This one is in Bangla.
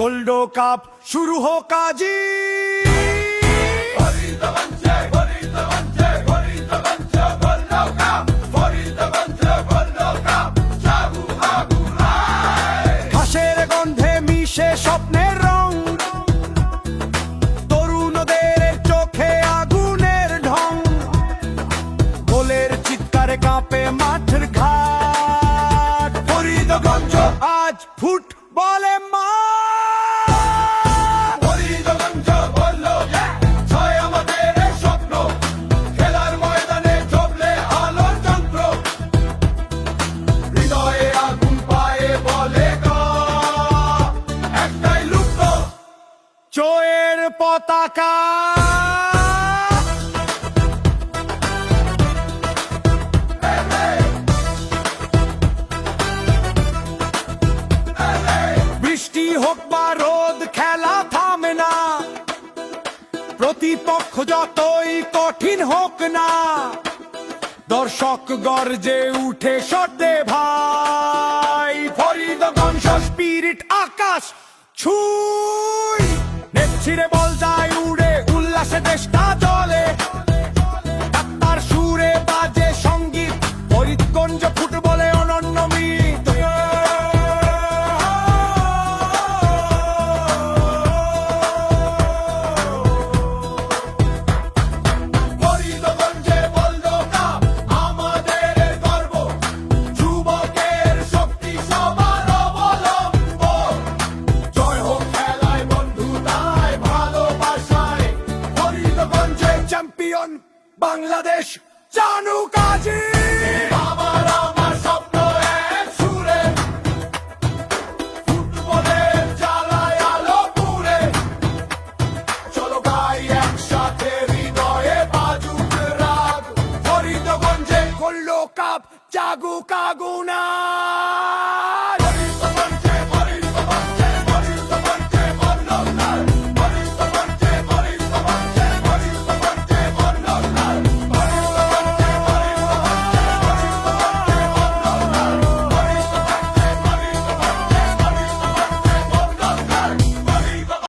গোল্ড কাপ শুরু হোক আজই। ঘাসের গন্ধে মিশে স্বপ্নের রং, তরুণদের চোখে আগুনের ঢং, গোলের চিৎকারে কাঁপে মাঠের ঘাট। ফরিদগঞ্জ আজ ফুটবলে মা। জয়ের পতাকা বৃষ্টি হোক বা রোদ খেলা থামে না, প্রতিপক্ষ যতই কঠিন হোক না, দর্শক গর্জে উঠে শর্তে ভাই। ফরিদগঞ্জ স্পিরিট আকাশ ছুঁই, নেট ছিঁড়ে বল যায় উড়ে, উল্লাসে দেশটা চলে।